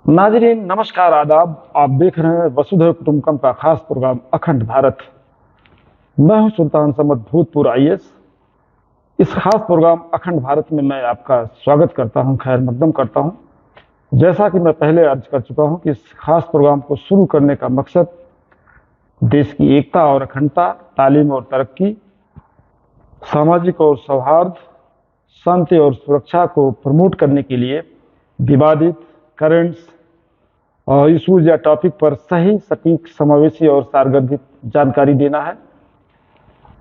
नाजरीन नमस्कार आदाब। आप देख रहे हैं वसुधैव कुटुंबकम का खास प्रोग्राम अखंड भारत। मैं हूं सुल्तान समद भूतपूर्व आईएएस। इस खास प्रोग्राम अखंड भारत में मैं आपका स्वागत करता हूं, खैर मकदम करता हूं। जैसा कि मैं पहले अर्ज कर चुका हूं कि इस खास प्रोग्राम को शुरू करने का मकसद देश की एकता और अखंडता, तालीम और तरक्की, सामाजिक और सौहार्द, शांति और सुरक्षा को प्रमोट करने के लिए विवादित करंट्स और इशूज या टॉपिक पर सही, सटीक, समावेशी और सारगर्भित जानकारी देना है,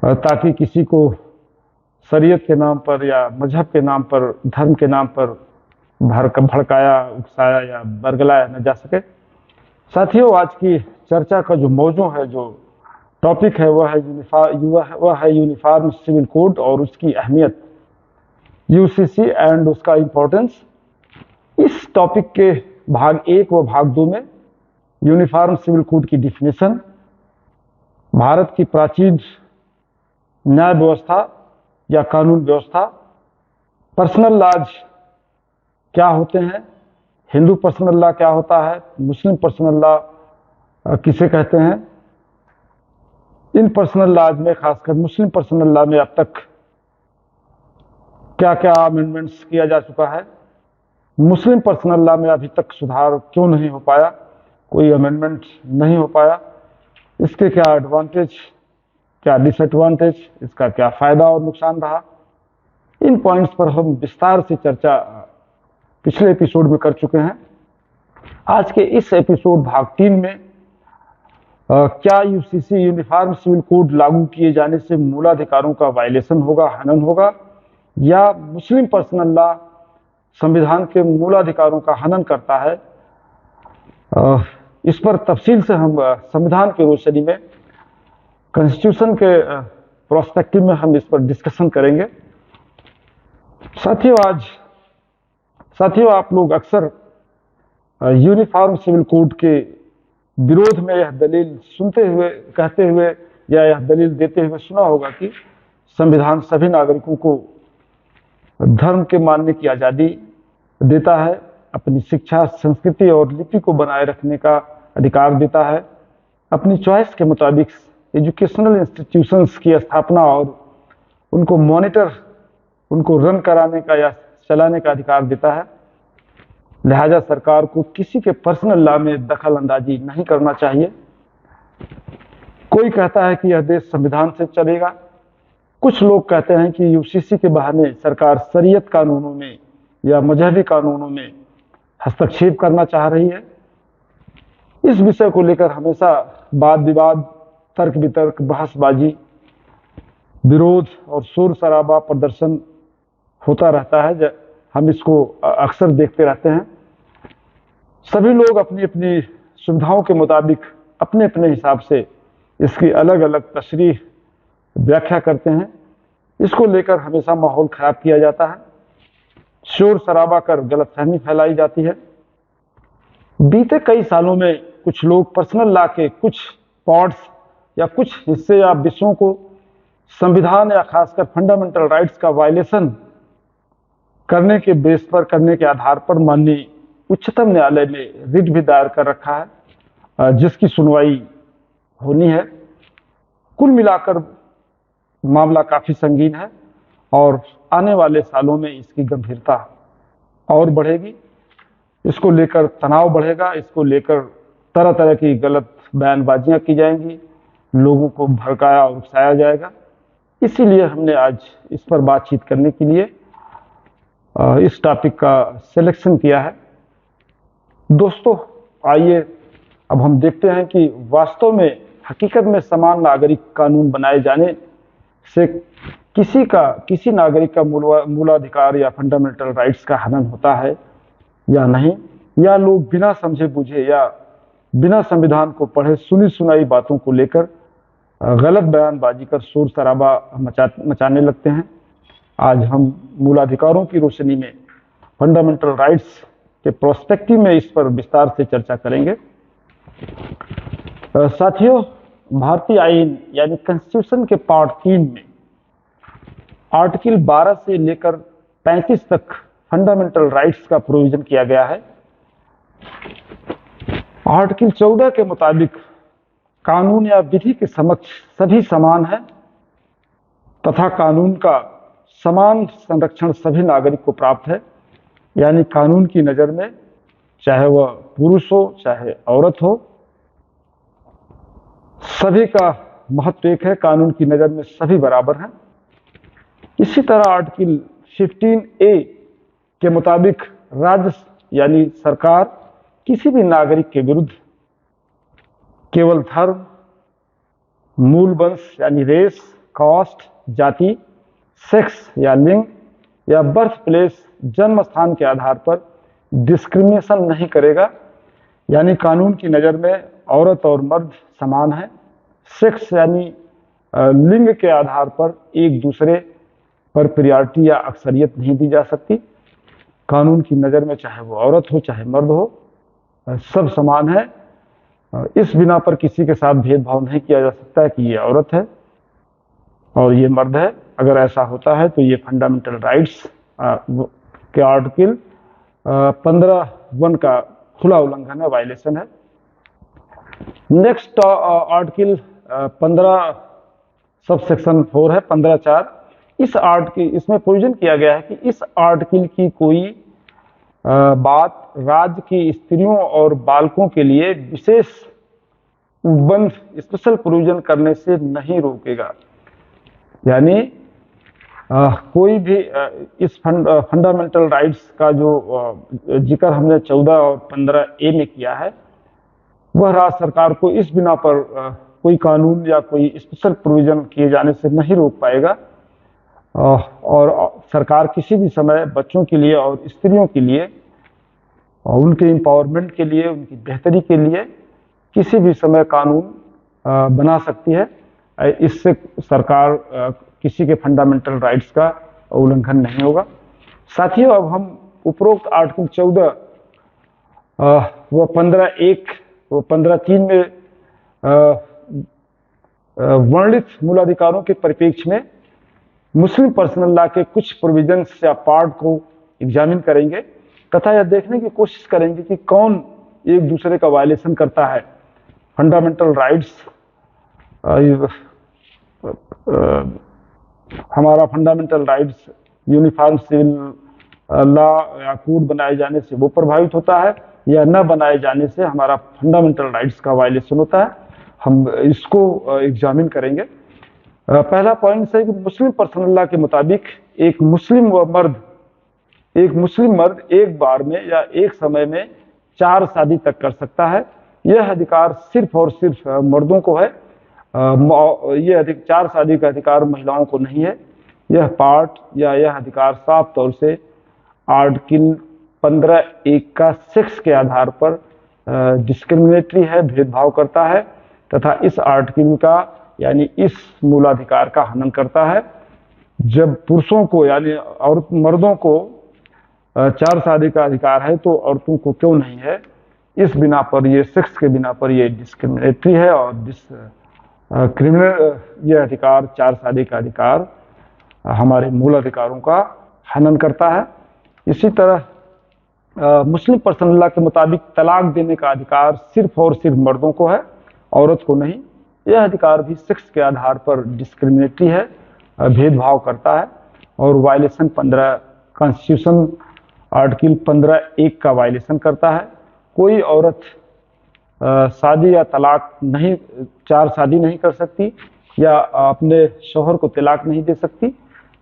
ताकि किसी को शरीयत के नाम पर या मजहब के नाम पर, धर्म के नाम पर भड़काया, उकसाया या बरगलाया न जा सके। साथियों, आज की चर्चा का जो मौजू है, जो टॉपिक है, वह है यूनिफॉर्म सिविल कोड और उसकी अहमियत, यूसीसी एंड उसका इम्पोर्टेंस। इस टॉपिक के भाग 1 व भाग 2 में यूनिफॉर्म सिविल कोड की डिफिनेशन, भारत की प्राचीन न्याय व्यवस्था या कानून व्यवस्था, पर्सनल लॉज क्या होते हैं, हिंदू पर्सनल लॉ क्या होता है, मुस्लिम पर्सनल लॉ किसे कहते हैं, इन पर्सनल लॉज में, खासकर मुस्लिम पर्सनल लॉ में अब तक क्या क्या अमेंडमेंट्स किया जा चुका है, मुस्लिम पर्सनल लॉ में अभी तक सुधार क्यों नहीं हो पाया, कोई अमेंडमेंट नहीं हो पाया, इसके क्या एडवांटेज, क्या डिसएडवांटेज, इसका क्या फायदा और नुकसान रहा। इन पॉइंट्स पर हम विस्तार से चर्चा पिछले एपिसोड में कर चुके हैं। आज के इस एपिसोड भाग 3 में क्या यूसीसी यूनिफॉर्म सिविल कोड लागू किए जाने से मूलाधिकारों का वायलेशन होगा, हनन होगा, या मुस्लिम पर्सनल लॉ संविधान के मूलाधिकारों का हनन करता है। इस पर तफसील से हम संविधान की रोशनी में, कॉन्स्टिट्यूशन के प्रोस्पेक्टिव में हम इस पर डिस्कशन करेंगे। साथियों, आप लोग अक्सर यूनिफॉर्म सिविल कोड के विरोध में यह दलील सुनते हुए, कहते हुए या यह दलील देते हुए सुना होगा कि संविधान सभी नागरिकों को धर्म के मानने की आज़ादी देता है, अपनी शिक्षा, संस्कृति और लिपि को बनाए रखने का अधिकार देता है, अपनी चॉइस के मुताबिक एजुकेशनल इंस्टीट्यूशंस की स्थापना और उनको मॉनिटर, उनको रन कराने का या चलाने का अधिकार देता है। लिहाजा सरकार को किसी के पर्सनल लॉ में दखल अंदाजी नहीं करना चाहिए। कोई कहता है कि यह देश संविधान से चलेगा, कुछ लोग कहते हैं कि यूसीसी के बहाने सरकार शरीयत कानूनों में या मजहबी कानूनों में हस्तक्षेप करना चाह रही है। इस विषय को लेकर हमेशा वाद विवाद, तर्क वितर्क, बहसबाजी, विरोध और शोर शराबा, प्रदर्शन होता रहता है। हम इसको अक्सर देखते रहते हैं। सभी लोग अपनी अपनी सुविधाओं के मुताबिक अपने अपने हिसाब से इसकी अलग अलग तशरीह, व्याख्या करते हैं। इसको लेकर हमेशा माहौल खराब किया जाता है, शोर शराबा कर गलतफहमी फैलाई जाती है। बीते कई सालों में कुछ लोग पर्सनल लॉ के कुछ पार्ट्स या कुछ हिस्से या विषयों को संविधान या खासकर फंडामेंटल राइट्स का वायलेशन करने के बेस पर, करने के आधार पर माननीय उच्चतम न्यायालय में रिट भी दायर कर रखा है, जिसकी सुनवाई होनी है। कुल मिलाकर मामला काफी संगीन है और आने वाले सालों में इसकी गंभीरता और बढ़ेगी। इसको लेकर तनाव बढ़ेगा, इसको लेकर तरह तरह की गलत बयानबाजियां की जाएंगी, लोगों को भड़काया और उकसाया जाएगा। इसीलिए हमने आज इस पर बातचीत करने के लिए इस टॉपिक का सिलेक्शन किया है। दोस्तों, आइए अब हम देखते हैं कि वास्तव में, हकीकत में समान नागरिक कानून बनाए जाने से किसी नागरिक का मूलाधिकार या फंडामेंटल राइट्स का हनन होता है या नहीं, या लोग बिना समझे बूझे या बिना संविधान को पढ़े सुनी सुनाई बातों को लेकर गलत बयानबाजी कर शोर शराबा मचाने लगते हैं। आज हम मूलाधिकारों की रोशनी में, फंडामेंटल राइट्स के प्रोस्पेक्टिव में इस पर विस्तार से चर्चा करेंगे। साथियों, भारतीय आईन यानी कॉन्स्टिट्यूशन के पार्ट 3 में आर्टिकल 12 से लेकर 35 तक फंडामेंटल राइट्स का प्रोविजन किया गया है। आर्टिकल 14 के मुताबिक कानून या विधि के समक्ष सभी समान हैं तथा कानून का समान संरक्षण सभी नागरिक को प्राप्त है। यानी कानून की नज़र में चाहे वह पुरुष हो चाहे औरत हो, सभी का महत्व एक है। कानून की नज़र में सभी बराबर हैं। इसी तरह आर्टिकल 15A के मुताबिक राज्य यानी सरकार किसी भी नागरिक के विरुद्ध केवल धर्म, मूल वंश यानी रेस, कास्ट, जाति, सेक्स या लिंग या बर्थ प्लेस, जन्म स्थान के आधार पर डिस्क्रिमिनेशन नहीं करेगा। यानी कानून की नज़र में औरत और मर्द समान हैं। सेक्स यानी लिंग के आधार पर एक दूसरे पर प्रियॉरिटी या अक्सरियत नहीं दी जा सकती। कानून की नज़र में चाहे वो औरत हो चाहे मर्द हो, सब समान है। इस बिना पर किसी के साथ भेदभाव नहीं किया जा सकता है कि ये औरत है और ये मर्द है। अगर ऐसा होता है तो ये फंडामेंटल राइट्स के आर्टिकल 15(1) का खुला उल्लंघन है, वायलेशन है। नेक्स्ट आर्टिकल 15 सब सेक्शन 4 है, 15(4). इस आर्टिकल इसमें प्रोविजन किया गया है कि इस आर्टिकल की कोई बात राज्य की स्त्रियों और बालकों के लिए विशेष उपबंध स्पेशल प्रोविजन करने से नहीं रोकेगा। यानी कोई भी इस फंडामेंटल राइट्स का जो जिक्र हमने 14 और 15A में किया है, वह राज्य सरकार को इस बिना पर कोई कानून या कोई स्पेशल प्रोविजन किए जाने से नहीं रोक पाएगा। और सरकार किसी भी समय बच्चों के लिए और स्त्रियों के लिए और उनके एम्पावरमेंट के लिए, उनकी बेहतरी के लिए किसी भी समय कानून बना सकती है। इससे सरकार किसी के फंडामेंटल राइट्स का उल्लंघन नहीं होगा। साथियों, अब हम उपरोक्त आर्टिकल 14 व 15(1) व 15(3) में वर्णित मूलाधिकारों के परिप्रेक्ष्य में मुस्लिम पर्सनल लॉ के कुछ प्रोविजंस या पार्ट को एग्जामिन करेंगे तथा यह देखने की कोशिश करेंगे कि कौन एक दूसरे का वायलेशन करता है। फंडामेंटल राइट्स, हमारा fundamental rights uniform civil law या कोड बनाए जाने से वो प्रभावित होता है या न बनाए जाने से हमारा फंडामेंटल राइट्स का वायलेशन होता है। हम इसको एग्जामिन करेंगे। पहला पॉइंट है कि मुस्लिम पर्सनल लॉ के मुताबिक एक मुस्लिम मर्द एक बार में या एक समय में 4 शादी तक कर सकता है। यह अधिकार सिर्फ और सिर्फ मर्दों को है। यह 4 शादी का अधिकार महिलाओं को नहीं है। यह पार्ट या यह अधिकार साफ तौर से आर्टिकल 15(1) का सेक्स के आधार पर डिस्क्रिमिनेटरी है, भेदभाव करता है तथा इस आर्टिकल का यानी इस मूलाधिकार का हनन करता है। जब पुरुषों को यानी और मर्दों को 4 शादी का अधिकार है तो औरतों को क्यों नहीं है? इस बिना पर, ये सेक्स के बिना पर ये डिस्क्रिमिनेटरी है और क्रिमिनल यह अधिकार 4 शादी का अधिकार हमारे मूल अधिकारों का हनन करता है। इसी तरह मुस्लिम पर्सनल लॉ के मुताबिक तलाक देने का अधिकार सिर्फ और सिर्फ मर्दों को है, औरत को नहीं। यह अधिकार भी सेक्स के आधार पर डिस्क्रिमिनेटरी है, भेदभाव करता है और वायलेशन 15 कॉन्स्टिट्यूशन आर्टिकल 15(1) का वायलेशन करता है। कोई औरत शादी या तलाक नहीं, 4 शादी नहीं कर सकती या अपने शौहर को तलाक नहीं दे सकती,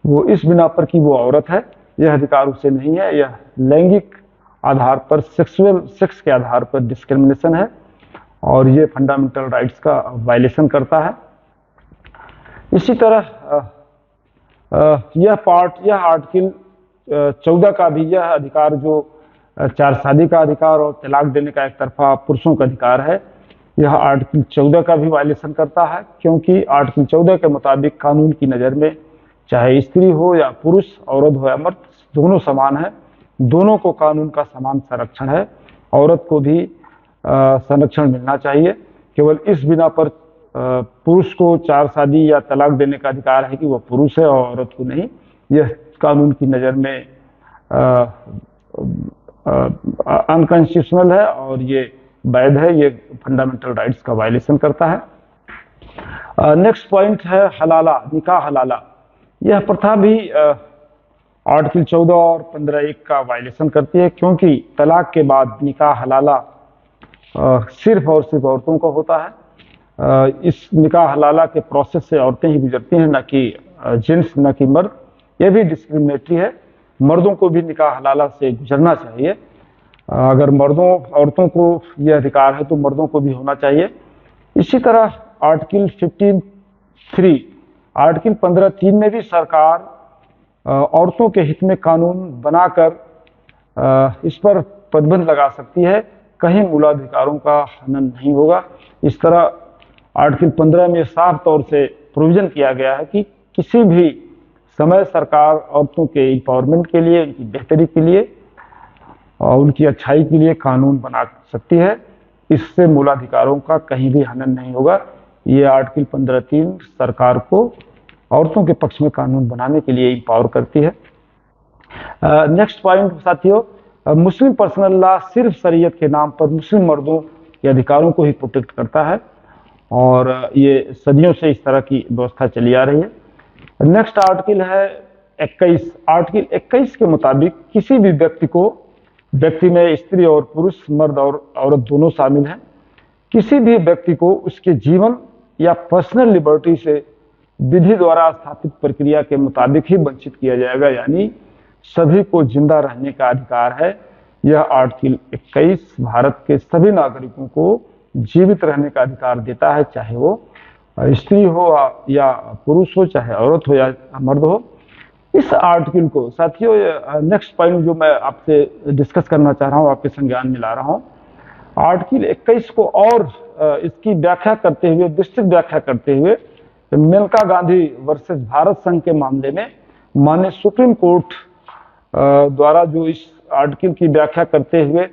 वो इस बिना पर कि वो औरत है। यह अधिकार उसे नहीं है। यह लैंगिक आधार पर, सेक्स के आधार पर डिस्क्रिमिनेशन है और ये फंडामेंटल राइट्स का वायलेशन करता है। इसी तरह यह आर्टिकल 14 का भी यह अधिकार जो 4 शादी का अधिकार और तलाक देने का एक तरफा पुरुषों का अधिकार है, यह आर्टिकल 14 का भी वायलेशन करता है, क्योंकि आर्टिकल 14 के मुताबिक कानून की नज़र में चाहे स्त्री हो या पुरुष, औरत हो या मर्द, दोनों समान है। दोनों को कानून का समान संरक्षण है। औरत को भी संरक्षण मिलना चाहिए। केवल इस बिना पर पुरुष को 4 शादी या तलाक देने का अधिकार है कि वह पुरुष है और औरत को नहीं, यह कानून की नज़र में अनकॉन्स्टिट्यूशनल है और ये वैध है, ये फंडामेंटल राइट्स का वायलेशन करता है। नेक्स्ट पॉइंट है हलाला, निकाह हलाला। यह प्रथा भी आर्टिकल 14 और 15(1) का वायलेशन करती है, क्योंकि तलाक के बाद निकाह हलाला सिर्फ और सिर्फ औरतों का होता है। इस निकाह हलाला के प्रोसेस से औरतें ही गुजरती हैं, न कि जेंट्स, न कि मर्द। यह भी डिस्क्रिमिनेटरी है, मर्दों को भी निकाह हलाला से गुजरना चाहिए। अगर औरतों को यह अधिकार है तो मर्दों को भी होना चाहिए। इसी तरह आर्टिकल 15(3), आर्टिकल 15(3) में भी सरकार औरतों के हित में कानून बनाकर इस पर प्रतिबंध लगा सकती है, कहीं मूलाधिकारों का हनन नहीं होगा। इस तरह आर्टिकल 15 में साफ तौर से प्रोविजन किया गया है कि किसी भी समय सरकार औरतों के एम्पावरमेंट के लिए, उनकी बेहतरी के लिए और उनकी अच्छाई के लिए कानून बना सकती है। इससे मूलाधिकारों का कहीं भी हनन नहीं होगा। ये आर्टिकल 15(3) सरकार को औरतों के पक्ष में कानून बनाने के लिए एम्पावर करती है। नेक्स्ट पॉइंट साथियों, मुस्लिम पर्सनल लॉ सिर्फ शरीयत के नाम पर मुस्लिम मर्दों के अधिकारों को ही प्रोटेक्ट करता है और ये सदियों से इस तरह की व्यवस्था चली आ रही है। नेक्स्ट आर्टिकल है 21। आर्टिकल 21 के मुताबिक किसी भी व्यक्ति में स्त्री और पुरुष, मर्द और औरत दोनों शामिल हैं, किसी भी व्यक्ति को उसके जीवन या पर्सनल लिबर्टी से विधि द्वारा स्थापित प्रक्रिया के मुताबिक ही वंचित किया जाएगा, यानी सभी को जिंदा रहने का अधिकार है। यह आर्टिकल 21 भारत के सभी नागरिकों को जीवित रहने का अधिकार देता है, चाहे वो स्त्री हो या पुरुष हो, चाहे औरत हो या मर्द हो। इस आर्टिकल को साथियों, नेक्स्ट पॉइंट जो मैं आपसे डिस्कस करना चाह रहा हूँ, आपके संज्ञान में ला रहा हूँ, आर्टिकल 21 को और इसकी व्याख्या करते हुए, विस्तृत व्याख्या करते हुए, मेनका गांधी वर्सेस भारत संघ के मामले में माननीय सुप्रीम कोर्ट द्वारा जो इस आर्टिकल की व्याख्या करते हुए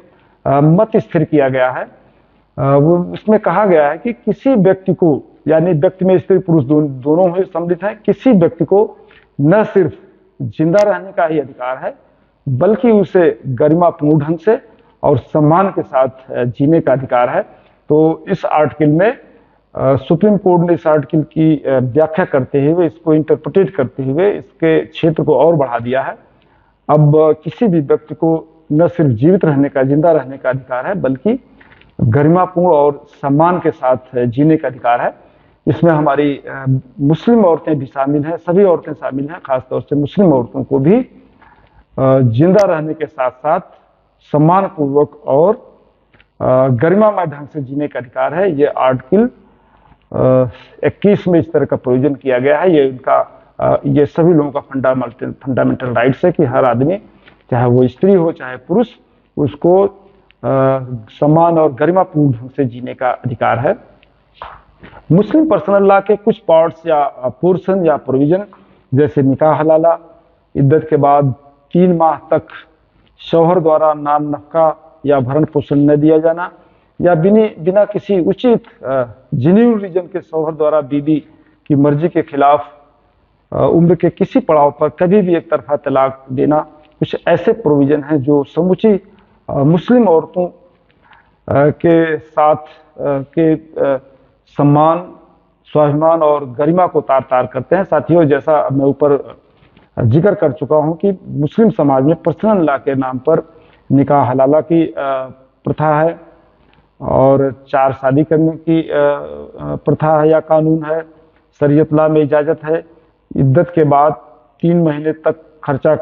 मत स्थिर किया गया है, वो उसमें कहा गया है कि किसी व्यक्ति को, यानी व्यक्ति में स्त्री पुरुष दोनों ही सम्मिलित हैं, किसी व्यक्ति को न सिर्फ जिंदा रहने का ही अधिकार है, बल्कि उसे गरिमापूर्ण ढंग से और सम्मान के साथ जीने का अधिकार है। तो इस आर्टिकल में सुप्रीम कोर्ट ने इस आर्टिकल की व्याख्या करते हुए, इसको इंटरप्रेट करते हुए इसके क्षेत्र को और बढ़ा दिया है। अब किसी भी व्यक्ति को न सिर्फ जीवित रहने का, जिंदा रहने का अधिकार है, बल्कि गरिमापूर्ण और सम्मान के साथ जीने का अधिकार है। इसमें हमारी मुस्लिम औरतें भी शामिल हैं, सभी औरतें शामिल हैं, खासतौर से मुस्लिम औरतों को भी जिंदा रहने के साथ साथ सम्मानपूर्वक और गरिमामय ढंग से जीने का अधिकार है। ये आर्टिकल 21 में इस तरह का प्रोविजन किया गया है। ये सभी लोगों का फंडामेंटल राइट्स है कि हर आदमी, चाहे वो स्त्री हो चाहे पुरुष, उसको सम्मान और गरिमापूर्ण ढंग से जीने का अधिकार है। मुस्लिम पर्सनल लॉ के कुछ पार्ट्स या पोर्शन या प्रोविजन, जैसे निकाह हलाला, इद्दत के बाद 3 माह तक शौहर द्वारा नाम नफका या भरण पोषण न दिया जाना, या बिना किसी उचित जेन्युइन रीजन के शौहर द्वारा बीवी की मर्जी के खिलाफ उम्र के किसी पड़ाव पर कभी भी एक तरफा तलाक देना, कुछ ऐसे प्रोविजन हैं जो समूची मुस्लिम औरतों के साथ के सम्मान, स्वाभिमान और गरिमा को तार तार करते हैं। साथियों, जैसा मैं ऊपर जिक्र कर चुका हूं कि मुस्लिम समाज में पर्सनल लॉ के नाम पर निकाह हलाला की प्रथा है और 4 शादी करने की प्रथा है या कानून है। शरीयत लॉ में इजाज़त है। इद्दत के बाद 3 महीने तक खर्चा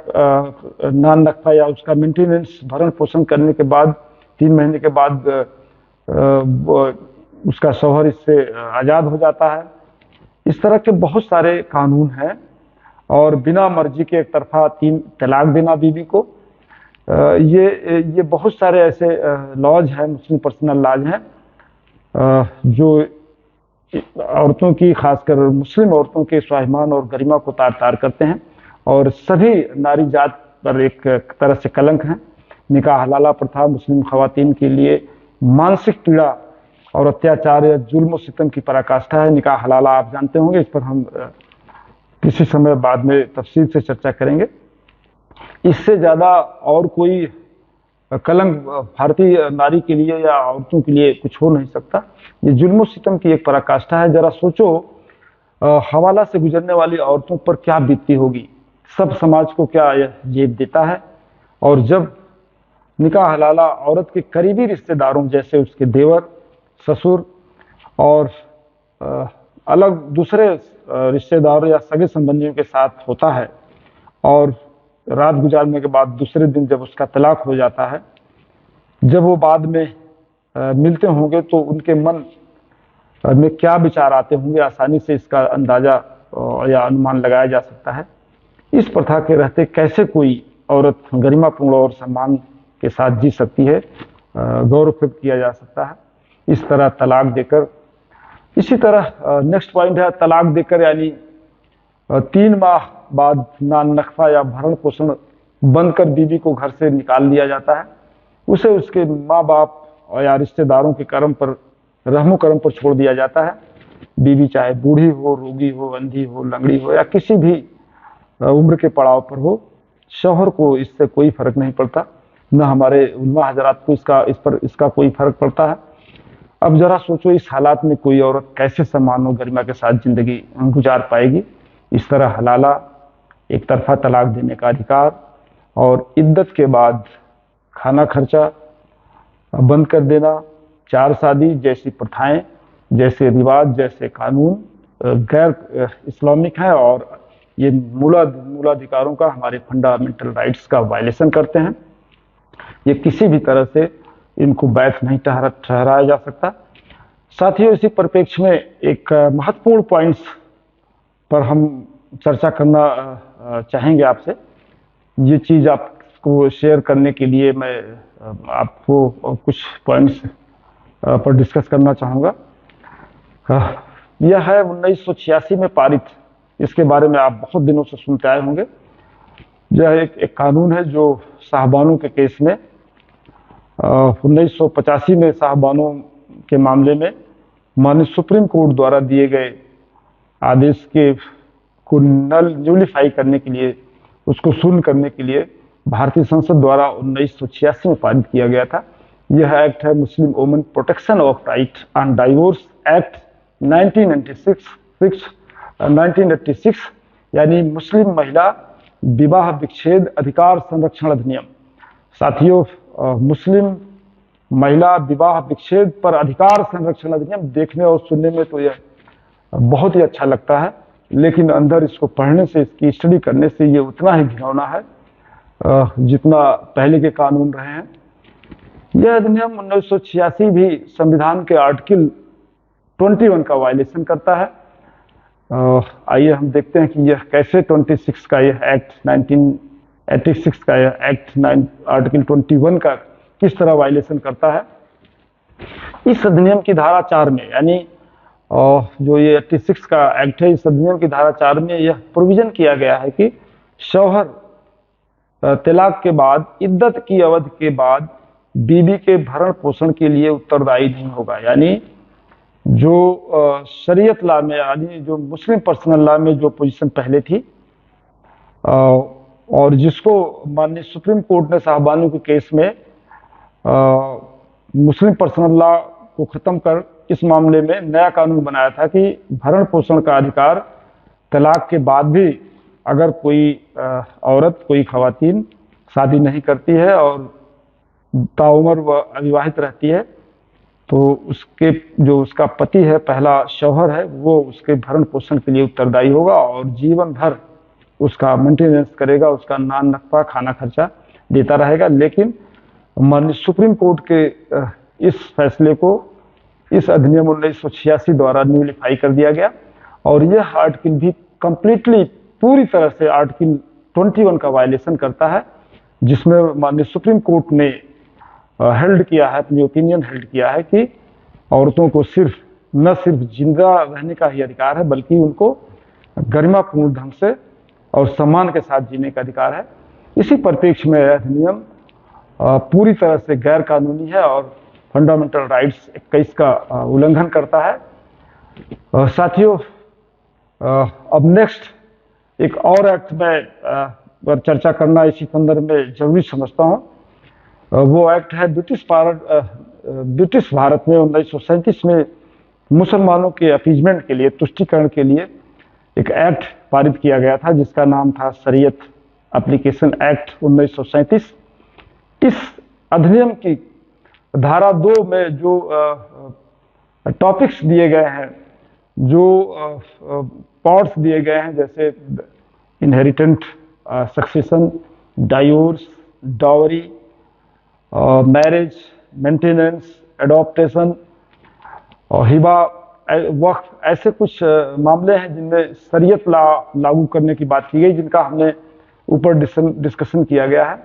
नान नफका या उसका मेंटेनेंस, भरण पोषण करने के बाद 3 महीने के बाद उसका शौहर इससे आज़ाद हो जाता है। इस तरह के बहुत सारे कानून हैं और बिना मर्जी के एक तरफा 3 तलाक देना बीवी को, ये बहुत सारे ऐसे लॉज हैं, मुस्लिम पर्सनल लॉज हैं, जो औरतों की, खासकर मुस्लिम औरतों के स्वाभिमान और गरिमा को तार तार करते हैं और सभी नारी जात पर एक तरह से कलंक हैं। निकाह हलाला प्रथा मुस्लिम खवातीन के लिए मानसिक पीड़ा और अत्याचार या जुल्म सितम की पराकाष्ठा है। निकाह हलाला आप जानते होंगे, इस पर हम किसी समय बाद में तफसील से चर्चा करेंगे। इससे ज़्यादा और कोई कलंक भारतीय नारी के लिए या औरतों के लिए कुछ हो नहीं सकता। ये जुल्म सितम की एक पराकाष्ठा है। जरा सोचो, हवाला से गुजरने वाली औरतों पर क्या बीतती होगी, सब समाज को क्या यह जेब देता है। और जब निकाह हलाला औरत के करीबी रिश्तेदारों जैसे उसके देवर, ससुर और अलग दूसरे रिश्तेदारों या सगे संबंधियों के साथ होता है, और रात गुजारने के बाद दूसरे दिन जब उसका तलाक हो जाता है, जब वो बाद में मिलते होंगे तो उनके मन में क्या विचार आते होंगे, आसानी से इसका अंदाजा या अनुमान लगाया जा सकता है। इस प्रथा के रहते कैसे कोई औरत गरिमापूर्ण और सम्मान के साथ जी सकती है, गौरवयुक्त किया जा सकता है इस तरह तलाक देकर। इसी तरह नेक्स्ट पॉइंट है तलाक देकर, यानी 3 माह बाद नान नखफा या भरण पोषण बंद कर बीवी को घर से निकाल लिया जाता है। उसे उसके माँ बाप या रिश्तेदारों के कर्म पर, रहमो कर्म पर छोड़ दिया जाता है। बीवी चाहे बूढ़ी हो, रोगी हो, अंधी हो, लंगड़ी हो या किसी भी उम्र के पड़ाव पर हो, शौहर को इससे कोई फर्क नहीं पड़ता, न हमारे उलमा हजरात को इसका कोई फर्क पड़ता है। अब जरा सोचो, इस हालात में कोई औरत कैसे सम्मान और गरिमा के साथ जिंदगी गुजार पाएगी। इस तरह हलाला, एक तरफा तलाक देने का अधिकार, और इद्दत के बाद खाना खर्चा बंद कर देना, 4 शादी जैसी प्रथाएं, जैसे रिवाज, जैसे कानून गैर इस्लामिक है, और ये मूलाधिकारों का, हमारे फंडामेंटल राइट्स का वायलेशन करते हैं। ये किसी भी तरह से इनको वैध नहीं ठहराया जा सकता। साथियों, इसी परिप्रेक्ष्य में एक महत्वपूर्ण पॉइंट्स पर हम चर्चा करना चाहेंगे आपसे। ये चीज़ आपको शेयर करने के लिए मैं आपको कुछ पॉइंट्स पर डिस्कस करना चाहूँगा। यह है 1986 में पारित, इसके बारे में आप बहुत दिनों से सुनते आए होंगे। यह एक कानून है जो साहबानों के केस में 1985 में साहबानों के मामले में माननीय सुप्रीम कोर्ट द्वारा दिए गए आदेश के को न्यूलीफाई करने के लिए, उसको शून्य करने के लिए भारतीय संसद द्वारा 1986 में पारित किया गया था। यह एक्ट है मुस्लिम women protection of right and divorce act 1986, यानी मुस्लिम महिला विवाह विच्छेद अधिकार संरक्षण अधिनियम। साथियों, मुस्लिम महिला विवाह विच्छेद पर अधिकार संरक्षण अधिनियम देखने और सुनने में तो यह बहुत ही अच्छा लगता है, लेकिन अंदर इसको पढ़ने से, इसकी स्टडी करने से ये उतना ही घिनौना है जितना पहले के कानून रहे हैं। यह अधिनियम 1986 भी संविधान के आर्टिकल 21 का वायलेशन करता है। आइए हम देखते हैं कि यह कैसे 26 का यह एक्ट 1986 का यह एक्ट आर्टिकल 21 का किस तरह वायलेशन करता है। इस अधिनियम की धारा 4 में, यानी जो ये 86 का एक्ट है, इस अधिनियम की धारा 4 में यह प्रोविजन किया गया है कि शौहर तलाक के बाद इद्दत की अवधि के बाद बीवी के भरण पोषण के लिए उत्तरदायी नहीं होगा। यानी जो शरीयत लॉ में, यानी जो मुस्लिम पर्सनल लॉ में जो पोजीशन पहले थी, और जिसको माननीय सुप्रीम कोर्ट ने साहबानों के केस में मुस्लिम पर्सनल लॉ को खत्म कर इस मामले में नया कानून बनाया था कि भरण पोषण का अधिकार तलाक के बाद भी अगर कोई औरत, कोई खवातीन शादी नहीं करती है और ताउम्र व अविवाहित रहती है, तो उसके जो उसका पति है, पहला शौहर है, वो उसके भरण पोषण के लिए उत्तरदायी होगा और जीवन भर उसका मेंटेनेंस करेगा, उसका नान नफा, खाना खर्चा देता रहेगा। लेकिन माननीय सुप्रीम कोर्ट के इस फैसले को इस अधिनियम 1986 द्वारा न्यूलीफाई कर दिया गया, और यह आर्टिकल भी कंप्लीटली, पूरी तरह से आर्टिकल 21 का वायलेशन करता है, जिसमें माननीय सुप्रीम कोर्ट ने हेल्ड किया है, अपनी ओपिनियन हेल्ड किया है कि औरतों को न सिर्फ जिंदा रहने का ही अधिकार है, बल्कि उनको गरिमापूर्ण ढंग से और सम्मान के साथ जीने का अधिकार है। इसी परिप्रेक्ष्य में अधिनियम पूरी तरह से गैर कानूनी है और फंडामेंटल राइट्स 21 का उल्लंघन करता है। साथियों, अब नेक्स्ट एक और एक्ट में पर चर्चा करना इसी संदर्भ में जरूरी समझता हूँ। वो एक्ट है ब्रिटिश भारत में 1937 में मुसलमानों के अपीजमेंट के लिए, तुष्टिकरण के लिए एक एक्ट पारित किया गया था जिसका नाम था शरीयत एप्लीकेशन एक्ट 1937। इस अधिनियम की धारा 2 में जो टॉपिक्स दिए गए हैं, जो पार्ट्स दिए गए हैं, जैसे inherent succession, divorce, dowry, marriage, maintenance, adaptation और हिबा, वक्फ, ऐसे कुछ मामले हैं जिनमें शरीयत लागू करने की बात की गई, जिनका हमने ऊपर डिस्कशन किया गया है।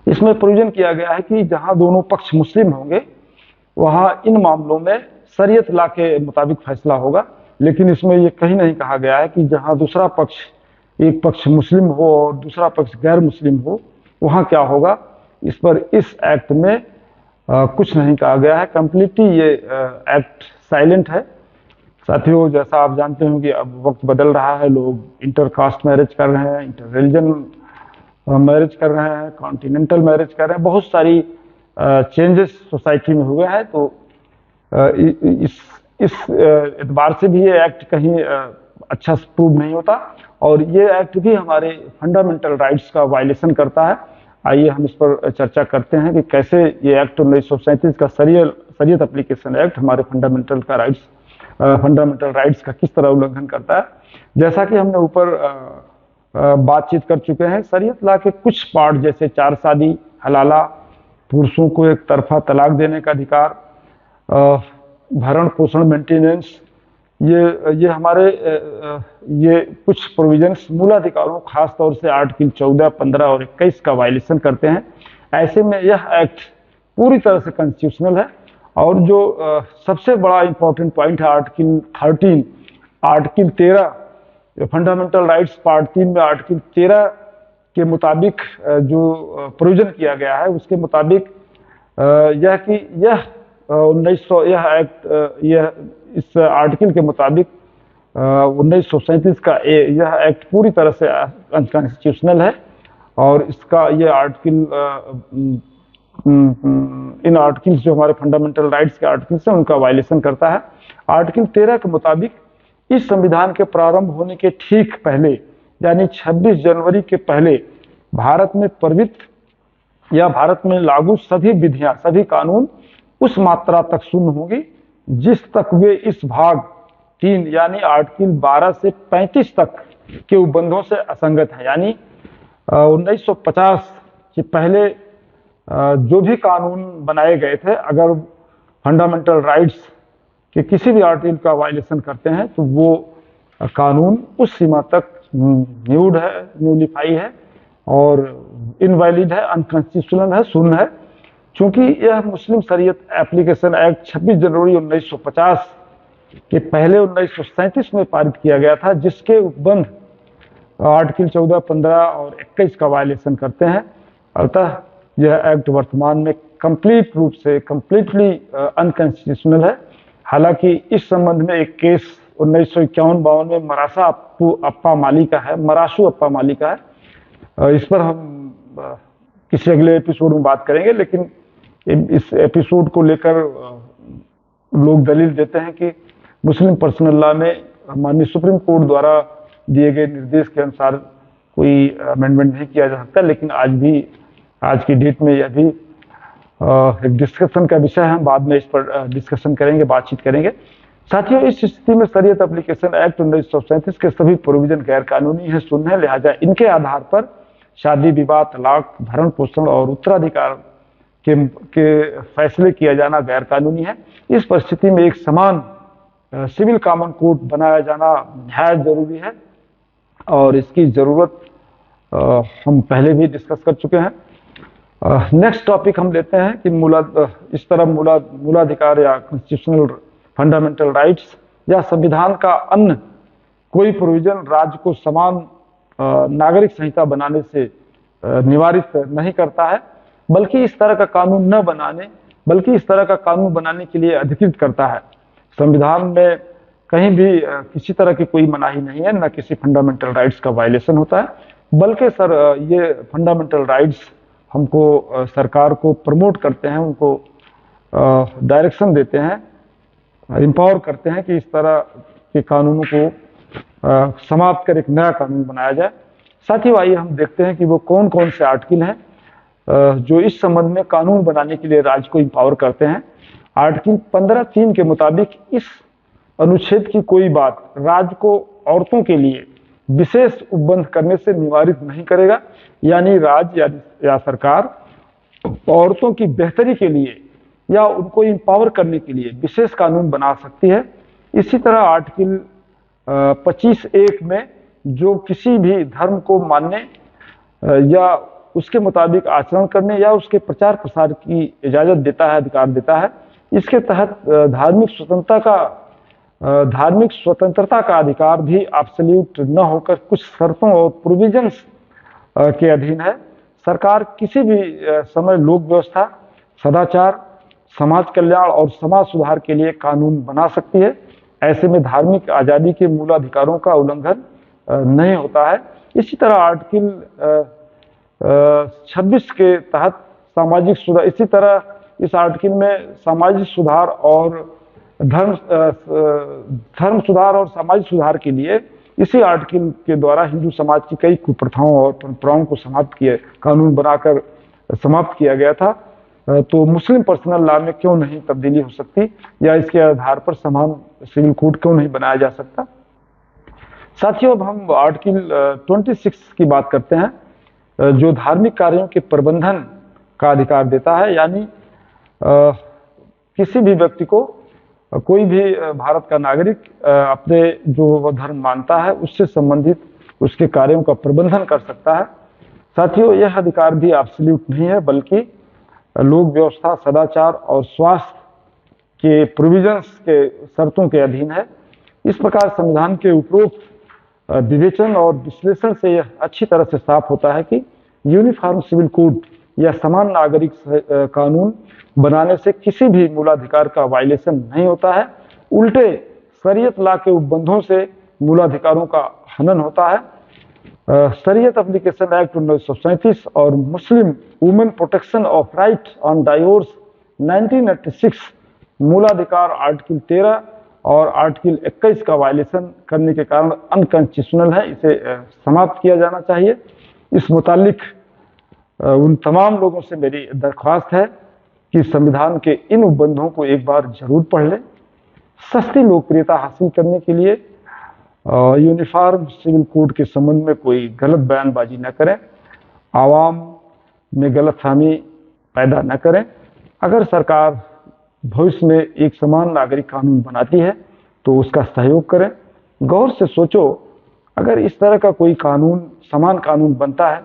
इसमें प्रोविजन किया गया है कि जहां दोनों पक्ष मुस्लिम होंगे वहां इन मामलों में शरीयत ला के मुताबिक फैसला होगा, लेकिन इसमें यह कहीं नहीं कहा गया है कि जहां दूसरा पक्ष, एक पक्ष मुस्लिम हो और दूसरा पक्ष गैर मुस्लिम हो, वहां क्या होगा। इस पर इस एक्ट में कुछ नहीं कहा गया है। कंप्लीटली ये एक्ट साइलेंट है। साथियों, जैसा आप जानते हो कि अब वक्त बदल रहा है, लोग इंटरकास्ट मैरिज कर रहे हैं, इंटर रिलीजन मैरिज कर रहे हैं, कॉन्टिनेंटल मैरिज कर रहे हैं, बहुत सारी चेंजेस सोसाइटी में हुए हैं। तो इस एतबार से भी ये एक्ट कहीं अच्छा प्रूव नहीं होता, और ये एक्ट भी हमारे फंडामेंटल राइट्स का वायलेशन करता है। आइए हम इस पर चर्चा करते हैं कि कैसे ये एक्ट 1937 का शरीयत एप्लीकेशन एक्ट हमारे फंडामेंटल राइट्स का किस तरह उल्लंघन करता है। जैसा कि हमने ऊपर बातचीत कर चुके हैं, शरीयत ला के कुछ पार्ट जैसे 4 शादी, हलाला, पुरुषों को एक तरफा तलाक देने का अधिकार, भरण पोषण, मेंटेनेंस, ये हमारे ये कुछ प्रोविजंस मूलाधिकारों, खास तौर से आर्टिकल 14, 15 और 21 का वायलेशन करते हैं। ऐसे में यह एक्ट पूरी तरह से कॉन्स्टिट्यूशनल है। और जो सबसे बड़ा इंपॉर्टेंट पॉइंट है आर्टिकल 13 फंडामेंटल राइट्स पार्ट 3 में आर्टिकल 13 के मुताबिक जो प्रोविजन किया गया है, उसके मुताबिक यह कि यह 1900 यह एक्ट यह इस आर्टिकल के मुताबिक 1937 का यह एक्ट पूरी तरह से अनकॉन्स्टिट्यूशनल है, और इसका यह आर्टिकल इन आर्टिकल्स जो हमारे फंडामेंटल राइट्स के आर्टिकल्स हैं उनका वायलेशन करता है। आर्टिकल 13 के मुताबिक इस संविधान के प्रारंभ होने के ठीक पहले, यानी 26 जनवरी के पहले, भारत में प्रवृत्त या भारत में लागू सभी विधियां, सभी कानून उस मात्रा तक शून्य होगी जिस तक वे इस भाग 3 यानी आर्टिकल 12 से 35 तक के उपबंधों से असंगत है। यानी 1950 से पहले जो भी कानून बनाए गए थे, अगर फंडामेंटल राइट्स के किसी भी आर्टिकल का वायलेशन करते हैं तो वो कानून उस सीमा तक न्यूड है, न्यूलिफाई है और इनवैलिड है, अनकॉन्स्टिट्यूशनल है, शून्य है। चूंकि यह मुस्लिम शरीयत एप्लीकेशन एक्ट 26 जनवरी 1950 के पहले 1937 में पारित किया गया था, जिसके उपबंध आर्टिकल 14, 15 और 21 का वायलेशन करते हैं। अतः यह एक्ट वर्तमान में कंप्लीट रूप से कंप्लीटली अनकॉन्स्टिट्यूशनल है। हालांकि इस संबंध में एक केस 1951-52 में मराशू अप्पा माली का है। इस पर हम किसी अगले एपिसोड में बात करेंगे, लेकिन इस एपिसोड को लेकर लोग दलील देते हैं कि मुस्लिम पर्सनल लॉ में माननीय सुप्रीम कोर्ट द्वारा दिए गए निर्देश के अनुसार कोई अमेंडमेंट नहीं किया जा सकता। लेकिन आज की डेट में यह भी एक डिस्कशन का विषय है। हम बाद में इस पर डिस्कशन करेंगे, बातचीत करेंगे। साथियों, इस स्थिति में शरीयत एप्लीकेशन एक्ट 1937 के सभी प्रोविजन गैर कानूनी है, शून्य है। लिहाजा इनके आधार पर शादी, विवाह, तलाक, भरण पोषण और उत्तराधिकार के फैसले किया जाना गैर कानूनी है। इस परिस्थिति में एक समान सिविल कॉमन कोर्ट बनाया जाना निहायत जरूरी है, और इसकी जरूरत हम पहले भी डिस्कस कर चुके हैं। नेक्स्ट टॉपिक हम लेते हैं कि इस तरह मूलाधिकार या कॉन्स्टिट्यूशनल फंडामेंटल राइट्स या संविधान का अन्य कोई प्रोविजन राज्य को समान नागरिक संहिता बनाने से निवारित नहीं करता है, बल्कि इस तरह का कानून इस तरह का कानून बनाने के लिए अधिकृत करता है। संविधान में कहीं भी किसी तरह की कोई मनाही नहीं है, न किसी फंडामेंटल राइट्स का वायलेशन होता है, बल्कि सर ये फंडामेंटल राइट्स हमको सरकार को प्रमोट करते हैं, उनको डायरेक्शन देते हैं, एम्पावर करते हैं कि इस तरह के कानूनों को समाप्त कर एक नया कानून बनाया जाए। साथियों, आइए हम देखते हैं कि वो कौन कौन से आर्टिकल हैं जो इस संबंध में कानून बनाने के लिए राज्य को एम्पावर करते हैं। आर्टिकल 15(3) के मुताबिक इस अनुच्छेद की कोई बात राज्य को औरतों के लिए विशेष उपबंध करने से निवारित नहीं करेगा, यानी राज्य या सरकार औरतों की बेहतरी के लिए या उनको एम्पावर करने के लिए विशेष कानून बना सकती है। इसी तरह आर्टिकल 25(1) में जो किसी भी धर्म को मानने या उसके मुताबिक आचरण करने या उसके प्रचार प्रसार की इजाजत देता है, अधिकार देता है, इसके तहत धार्मिक स्वतंत्रता का अधिकार भी एब्सोल्यूट न होकर कुछ शर्तों और प्रोविजंस के अधीन है। सरकार किसी भी समय लोक व्यवस्था, सदाचार, समाज कल्याण और समाज सुधार के लिए कानून बना सकती है। ऐसे में धार्मिक आजादी के मूलाधिकारों का उल्लंघन नहीं होता है। इसी तरह आर्टिकल 26 के तहत सामाजिक सुधार, इसी तरह इस आर्टिकल में सामाजिक सुधार और धर्म सुधार और सामाजिक सुधार के लिए इसी आर्टिकल के द्वारा हिंदू समाज की कई कुप्रथाओं और परंपराओं को कानून बनाकर समाप्त किया गया था। तो मुस्लिम पर्सनल लॉ में क्यों नहीं तब्दीली हो सकती, या इसके आधार पर समान सिविल कोड क्यों नहीं बनाया जा सकता। साथियों, अब हम आर्टिकल 26 की बात करते हैं, जो धार्मिक कार्यों के प्रबंधन का अधिकार देता है, यानी किसी भी व्यक्ति को, कोई भी भारत का नागरिक अपने जो धर्म मानता है उससे संबंधित उसके कार्यों का प्रबंधन कर सकता है। साथियों, यह अधिकार भी एब्सोल्यूट नहीं है, बल्कि लोक व्यवस्था, सदाचार और स्वास्थ्य के प्रोविजंस के शर्तों के अधीन है। इस प्रकार संविधान के उपरोक्त विवेचन और विश्लेषण से यह अच्छी तरह से साफ होता है कि यूनिफॉर्म सिविल कोड या समान नागरिक कानून बनाने से किसी भी मूलाधिकार का वायलेशन नहीं होता है, उल्टे शरीयत ला के उपबंधों से मूलाधिकारों का हनन होता है। शरीयत एप्लीकेशन एक्ट 1937 और Muslim women protection of right on divorce 1986 मूलाधिकार आर्टिकल 13 और आर्टिकल 21 का वायलेशन करने के कारण अनकॉन्स्टिट्यूशनल है, इसे समाप्त किया जाना चाहिए। इस मुतालिक उन तमाम लोगों से मेरी दरख्वास्त है कि संविधान के इन उपबंधों को एक बार जरूर पढ़ लें। सस्ती लोकप्रियता हासिल करने के लिए यूनिफॉर्म सिविल कोड के संबंध में कोई गलत बयानबाजी न करें, आवाम में गलतफहमी पैदा न करें। अगर सरकार भविष्य में एक समान नागरिक कानून बनाती है तो उसका सहयोग करें। गौर से सोचो, अगर इस तरह का कोई कानून, समान कानून बनता है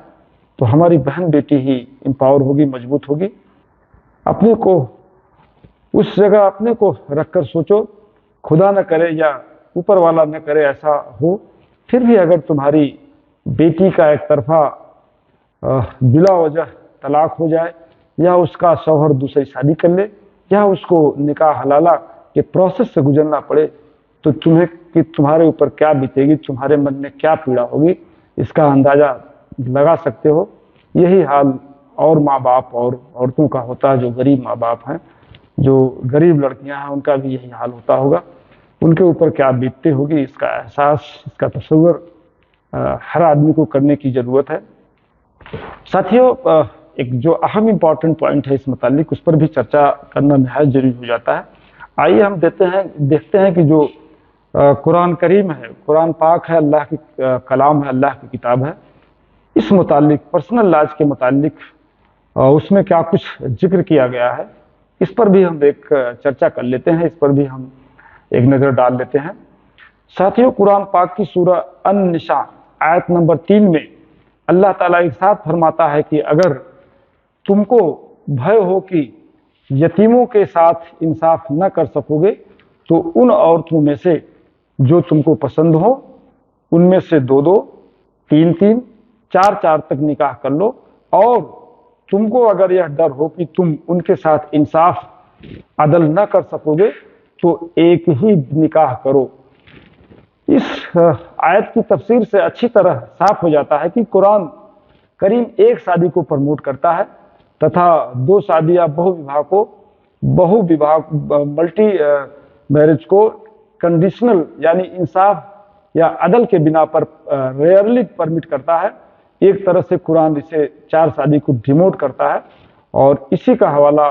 तो हमारी बहन बेटी ही एम्पावर होगी, मजबूत होगी। अपने को उस जगह अपने को रखकर सोचो, खुदा न करे या ऊपर वाला न करे ऐसा हो, फिर भी अगर तुम्हारी बेटी का एक तरफा बिला वजह तलाक हो जाए, या उसका शौहर दूसरी शादी कर ले, या उसको निकाह हलाला के प्रोसेस से गुजरना पड़े, तो तुम्हारे ऊपर क्या बीतेगी, तुम्हारे मन में क्या पीड़ा होगी, इसका अंदाजा लगा सकते हो। यही हाल और माँ बाप और औरतों का होता है, जो गरीब माँ बाप हैं, जो गरीब लड़कियां हैं, उनका भी यही हाल होता होगा। उनके ऊपर क्या बीतती होगी, इसका एहसास, इसका तस्वर हर आदमी को करने की जरूरत है। साथियों, एक जो अहम इम्पॉर्टेंट पॉइंट है इस मुतालिक, उस पर भी चर्चा करना निहायत जरूरी हो जाता है। आइए हम देखते हैं कि जो कुरान करीम है, कुरान पाक है, अल्लाह की कलाम है, अल्लाह की किताब है, इस मुतालिक पर्सनल लॉज के मुतालिक उसमें क्या कुछ जिक्र किया गया है, इस पर भी हम एक चर्चा कर लेते हैं, इस पर भी हम एक नज़र डाल लेते हैं। साथियों, कुरान पाक की सूरह अन-निसा आयत नंबर 3 में अल्लाह ताला इरशाद फरमाता है कि अगर तुमको भय हो कि यतीमों के साथ इंसाफ न कर सकोगे तो उन औरतों में से जो तुमको पसंद हो उनमें से 2-2, 3-3, 4-4 तक निकाह कर लो, और तुमको अगर यह डर हो कि तुम उनके साथ इंसाफ अदल न कर सकोगे तो एक ही निकाह करो। इस आयत की तफसीर से अच्छी तरह साफ हो जाता है कि कुरान करीम एक शादी को प्रमोट करता है तथा दो शादी या बहु विवाह मल्टी मैरिज को कंडीशनल यानी इंसाफ या अदल के बिना पर रेयरली परमिट करता है। एक तरह से कुरान इसे चार शादी को डिमोट करता है और इसी का हवाला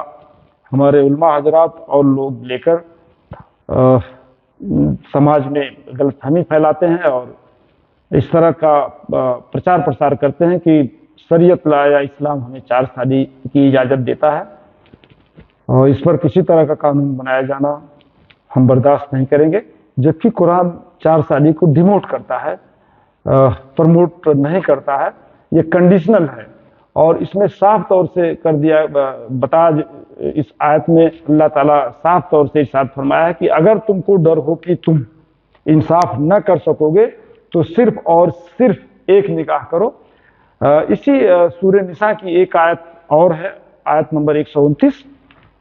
हमारे उलमा हजरात और लोग लेकर समाज में गलतफहमी फैलाते हैं और इस तरह का प्रचार प्रसार करते हैं कि शरीयत या इस्लाम हमें चार शादी की इजाज़त देता है और इस पर किसी तरह का कानून बनाया जाना हम बर्दाश्त नहीं करेंगे, जबकि कुरान चार शादी को डिमोट करता है, प्रमोट नहीं करता है। ये कंडीशनल है और इसमें साफ तौर से कर दिया इस आयत में अल्लाह ताला साफ तौर से इरशाद फरमाया है कि अगर तुमको डर हो कि तुम इंसाफ न कर सकोगे तो सिर्फ और सिर्फ एक निकाह करो। इसी सूरह निसा की एक आयत और है, आयत नंबर 129।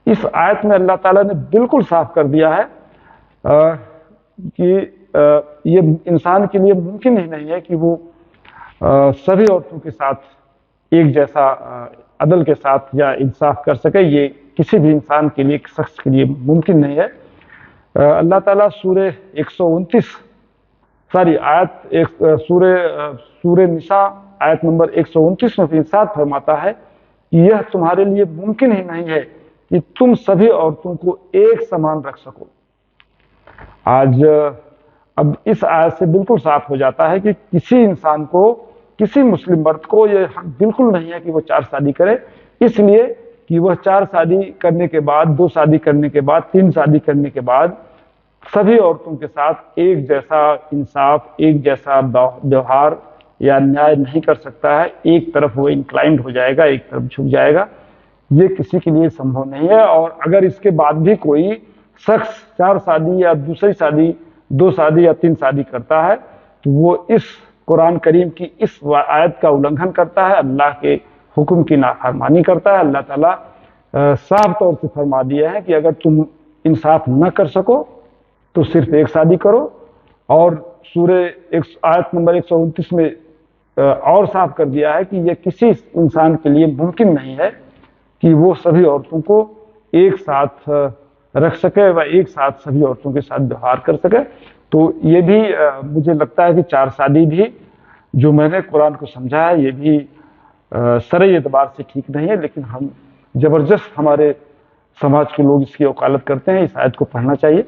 इस आयत में अल्लाह ताला ने बिल्कुल साफ कर दिया है कि ये इंसान के लिए मुमकिन ही नहीं है कि वो सभी औरतों के साथ एक जैसा अदल के साथ या इंसाफ कर सके। ये किसी भी इंसान के लिए, शख्स के लिए मुमकिन नहीं है। अल्लाह ताला सूरह 129 सूरह निसा आयत नंबर 129 में इरशाद फरमाता है कि यह तुम्हारे लिए मुमकिन ही नहीं है कि तुम सभी औरतों को एक समान रख सको। आज अब इस आयत से बिल्कुल साफ हो जाता है कि किसी इंसान को, किसी मुस्लिम मर्द को यह हक बिल्कुल नहीं है कि वो चार शादी करे, इसलिए कि वह चार शादी करने के बाद, दो शादी करने के बाद, तीन शादी करने के बाद सभी औरतों के साथ एक जैसा इंसाफ, एक जैसा व्यवहार या न्याय नहीं कर सकता है। एक तरफ वो इंक्लाइंड हो जाएगा, एक तरफ झुक जाएगा। ये किसी के लिए संभव नहीं है। और अगर इसके बाद भी कोई शख्स चार शादी या दूसरी शादी, दो शादी या तीन शादी करता है तो वो इस कुरान करीम की इस आयत का उल्लंघन करता है, अल्लाह के हुक्म की नाफरमानी करता है। अल्लाह ताला साफ तौर से फरमा दिया है कि अगर तुम इंसाफ न कर सको तो सिर्फ एक शादी करो। और आयत नंबर 129 में और साफ कर दिया है कि यह किसी इंसान के लिए मुमकिन नहीं है कि वो सभी औरतों को एक साथ रख सके व एक साथ सभी औरतों के साथ व्यवहार कर सके। तो ये भी मुझे लगता है कि चार शादी भी, जो मैंने कुरान को समझा है, ये भी शरई एतबार से ठीक नहीं है। लेकिन हम जबरदस्त, हमारे समाज के लोग इसकी वकालत करते हैं, इस आयत को पढ़ना चाहिए।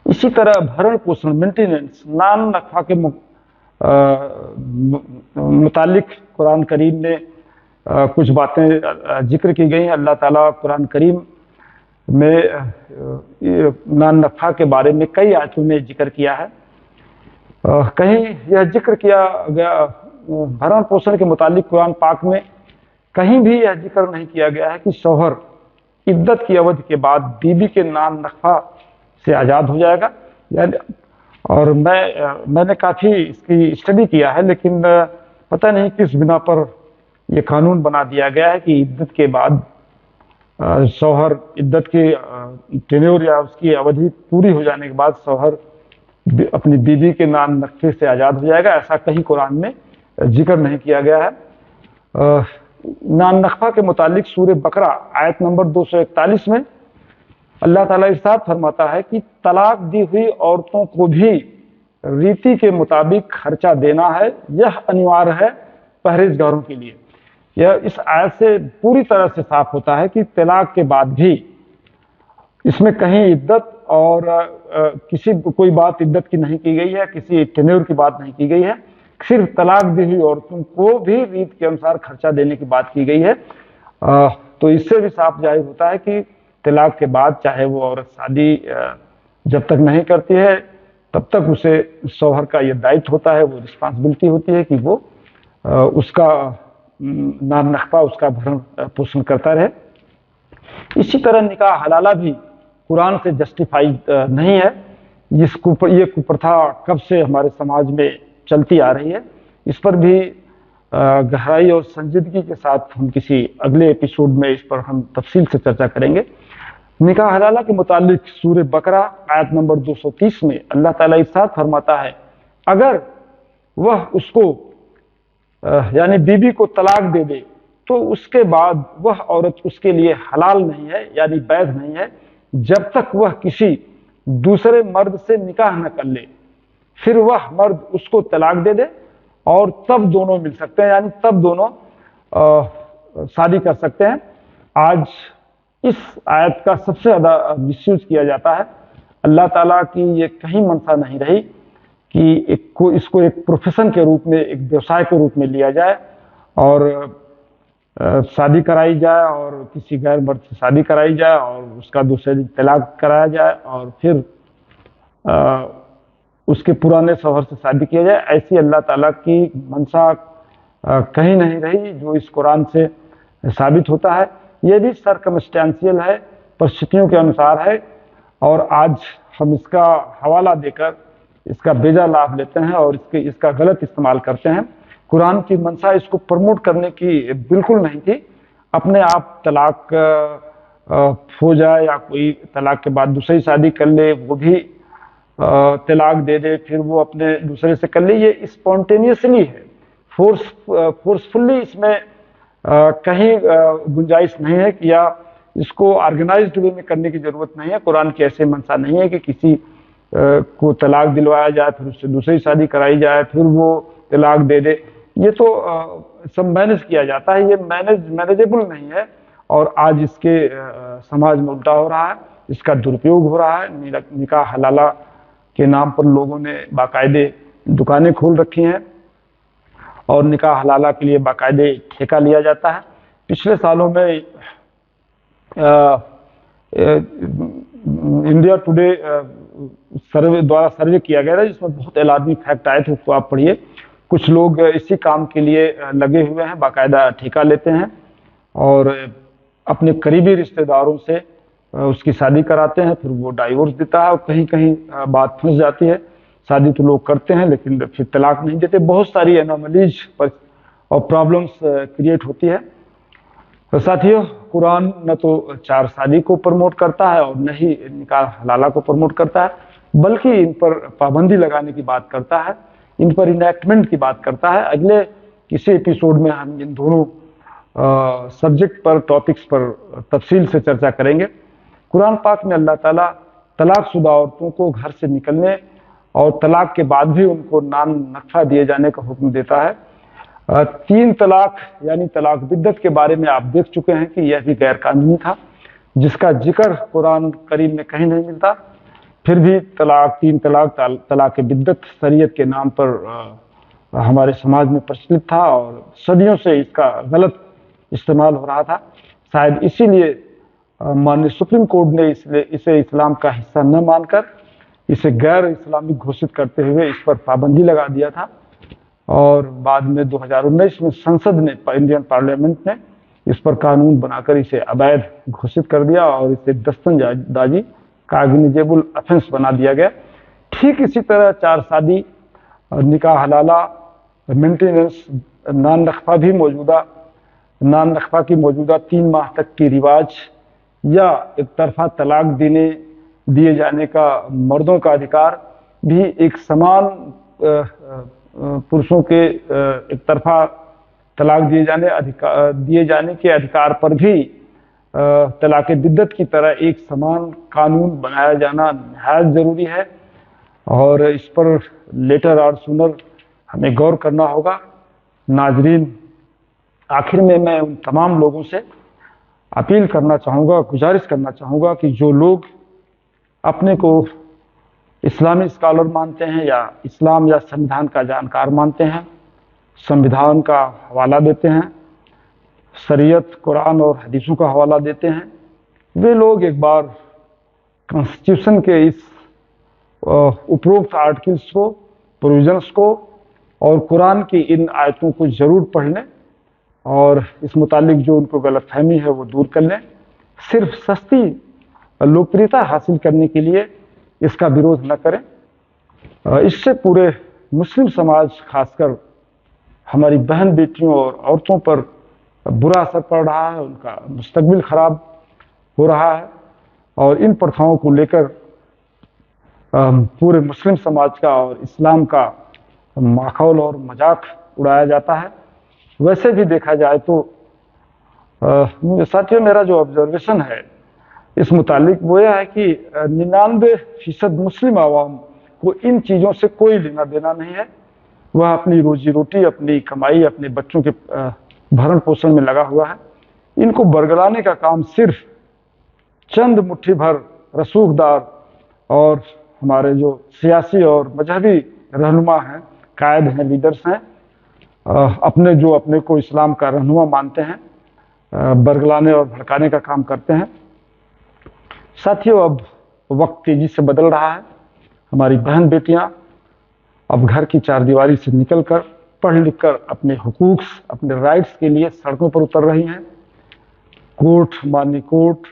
इसी तरह भरण पोषण, मेंटेनेंस, नान नफा के मुतालिक कुरान करीम में कुछ बातें जिक्र की गई हैं। अल्लाह ताला कुरान करीम में नान नफा के बारे में कई आयतों में जिक्र किया है। कहीं यह जिक्र किया गया भरण पोषण के मुतालिक कुरान पाक में कहीं भी यह जिक्र नहीं किया गया है कि शौहर इद्दत की अवधि के बाद बीबी के नान नफा से आज़ाद हो जाएगा। यानी, और मैंने काफ़ी इसकी स्टडी किया है, लेकिन पता नहीं किस बिना पर यह कानून बना दिया गया है कि इद्दत के बाद शौहर, इद्दत की टेन्योर या उसकी अवधि पूरी हो जाने के बाद शौहर अपनी बीवी के नान नफे से आज़ाद हो जाएगा। ऐसा कहीं कुरान में जिक्र नहीं किया गया है। नान नफा के मुतालिक सूरह बकरा आयत नंबर 241 में अल्लाह ताला इरशाद फरमाता है कि तलाक दी हुई औरतों को भी रीति के मुताबिक खर्चा देना है, यह अनिवार्य है परहेजगारों के लिए। यह इस आयत से पूरी तरह से साफ होता है कि तलाक के बाद भी इसमें कहीं इद्दत और कोई बात इद्दत की नहीं की गई है, किसी टेन्योर की बात नहीं की गई है। सिर्फ तलाक दी हुई औरतों को भी रीत के अनुसार खर्चा देने की बात की गई है। तो इससे भी साफ जाहिर होता है कि तलाक के बाद चाहे वो औरत शादी जब तक नहीं करती है तब तक उसे शौहर का यह दायित्व होता है, वो रिस्पॉन्सिबिलिटी होती है कि वो उसका नान नफा, उसका भरण पोषण करता रहे। इसी तरह निकाह हलाला भी कुरान से जस्टिफाइड नहीं है। ये कुप्रथा कब से हमारे समाज में चलती आ रही है, इस पर भी गहराई और संजीदगी के साथ हम किसी अगले एपिसोड में इस पर हम तफसील से चर्चा करेंगे। निकाह हलाला के मुतालिक सूरह बकरा आयत नंबर 230 में अल्लाह ताला इरशाद फरमाता है, अगर वह उसको यानी बीबी को तलाक दे दे, तो उसके बाद वह औरत उसके लिए हलाल नहीं है, यानी वैध नहीं है, जब तक वह किसी दूसरे मर्द से निकाह न कर ले। फिर वह मर्द उसको तलाक दे दे और तब दोनों मिल सकते हैं, यानी तब दोनों शादी कर सकते हैं। आज इस आयत का सबसे ज्यादा मिसयूज किया जाता है। अल्लाह ताला की ये कहीं मंशा नहीं रही कि इसको एक प्रोफेशन के रूप में, एक व्यवसाय के रूप में लिया जाए और शादी कराई जाए और किसी गैर मर्द से शादी कराई जाए और उसका दूसरे दिन तलाक कराया जाए और फिर उसके पुराने शौहर से शादी किया जाए। ऐसी अल्लाह ताला की मंशा कहीं नहीं रही, जो इस कुरान से साबित होता है। ये भी सर्कमस्टेंशियल है, परिस्थितियों के अनुसार है, और आज हम इसका हवाला देकर इसका बेजा लाभ लेते हैं और इसका गलत इस्तेमाल करते हैं। कुरान की मंशा इसको प्रमोट करने की बिल्कुल नहीं थी। अपने आप तलाक हो जाए या कोई तलाक के बाद दूसरी शादी कर ले, वो भी तलाक दे दे, फिर वो अपने दूसरे से कर ले, ये स्पॉन्टेनियसली है, फोर्सफुल्ली इसमें कहीं गुंजाइश नहीं है कि या इसको ऑर्गेनाइज्ड वे में करने की जरूरत नहीं है। कुरान की ऐसे मंशा नहीं है कि किसी को तलाक दिलवाया जाए, फिर उससे दूसरी शादी कराई जाए, फिर वो तलाक दे दे। ये तो सब मैनेज किया जाता है, ये मैनेजेबल नहीं है। और आज इसके समाज में उल्टा हो रहा है, इसका दुरुपयोग हो रहा है। निकाह हलाला के नाम पर लोगों ने बाकायदे दुकानें खोल रखी हैं और निकाह हलाला के लिए बाकायदे ठेका लिया जाता है। पिछले सालों में इंडिया टुडे द्वारा सर्वे किया गया था, जिसमें बहुत एलार्मिंग फैक्ट आए थे, उसको आप पढ़िए। कुछ लोग इसी काम के लिए लगे हुए हैं, बाकायदा ठेका लेते हैं और अपने करीबी रिश्तेदारों से उसकी शादी कराते हैं, फिर वो डाइवोर्स देता है और कहीं कहीं बात फंस जाती है। शादी तो लोग करते हैं लेकिन फिर तलाक नहीं देते। बहुत सारी एनोमलीज और प्रॉब्लम्स क्रिएट होती है। तो साथियों, कुरान न तो चार शादी को प्रमोट करता है और न ही निकाह हलाला को प्रमोट करता है, बल्कि इन पर पाबंदी लगाने की बात करता है, इन पर इनैक्टमेंट की बात करता है। अगले किसी एपिसोड में हम इन दोनों सब्जेक्ट पर, टॉपिक्स पर तफसील से चर्चा करेंगे। कुरान पाक में अल्लाह ताला तलाकशुदा औरतों को घर से निकलने और तलाक के बाद भी उनको नान नक्फा दिए जाने का हुक्म देता है। 3 तलाक यानी तलाक बिद्दत के बारे में आप देख चुके हैं कि यह भी गैर कानूनी था, जिसका जिक्र कुरान करीम में कहीं नहीं मिलता। फिर भी 3 तलाक, तलाक बिद्दत शरीयत के नाम पर हमारे समाज में प्रचलित था और सदियों से इसका गलत इस्तेमाल हो रहा था। शायद इसीलिए माननीय सुप्रीम कोर्ट ने इसे इस्लाम का हिस्सा न मानकर इसे गैर इस्लामिक घोषित करते हुए इस पर पाबंदी लगा दिया था। और बाद में 2019 में संसद ने, इंडियन पार्लियामेंट ने इस पर कानून बनाकर इसे अवैध घोषित कर दिया और इसे दस्तंदाजी कागनिजेबल ऑफेंस बना दिया गया। ठीक इसी तरह 4 शादी, निकाह हलाला, मेंटेनेंस, नान नखफा की मौजूदा 3 माह तक की रिवाज या एक तरफा तलाक दिए जाने का मर्दों का अधिकार भी एक समान पुरुषों के एक तरफा तलाक दिए जाने के अधिकार पर भी तलाक बिद्दत की तरह एक समान कानून बनाया जाना निहायत जरूरी है और इस पर लेटर और सूनर हमें गौर करना होगा। नाजरीन, आखिर में मैं उन तमाम लोगों से अपील करना चाहूँगा, गुजारिश करना चाहूँगा कि जो लोग अपने को इस्लामी स्कॉलर मानते हैं या इस्लाम या संविधान का जानकार मानते हैं, संविधान का हवाला देते हैं, शरीयत, कुरान और हदीसों का हवाला देते हैं, वे लोग एक बार कॉन्स्टिट्यूशन के इस उपरोक्त आर्टिकल्स को, प्रोविजंस को और कुरान की इन आयतों को जरूर पढ़ लें और इस मुतालिक जो उनको गलतफहमी है वो दूर कर लें। सिर्फ सस्ती लोकप्रियता हासिल करने के लिए इसका विरोध न करें। इससे पूरे मुस्लिम समाज, खासकर हमारी बहन बेटियों और औरतों पर बुरा असर पड़ रहा है, उनका मुस्तकबिल खराब हो रहा है और इन प्रथाओं को लेकर पूरे मुस्लिम समाज का और इस्लाम का माखौल और मजाक उड़ाया जाता है। वैसे भी देखा जाए तो साथियों, मेरा जो ऑब्जर्वेशन है इस मुतालिक वो यह है कि 99% मुस्लिम आवाम को इन चीज़ों से कोई लेना देना नहीं है। वह अपनी रोजी रोटी, अपनी कमाई, अपने बच्चों के भरण पोषण में लगा हुआ है। इनको बरगलाने का काम सिर्फ चंद मुट्ठी भर रसूखदार और हमारे जो सियासी और मजहबी रहनुमा हैं, कायद हैं, लीडर्स हैं, अपने को इस्लाम का रहनुमा मानते हैं, बरगलाने और भड़काने का काम करते हैं। साथियों, अब वक्त तेजी से बदल रहा है। हमारी बहन बेटियां अब घर की चारदीवारी से निकलकर पढ़ लिख कर अपने हुकूक, अपने राइट्स के लिए सड़कों पर उतर रही हैं। कोर्ट, माननीय कोर्ट,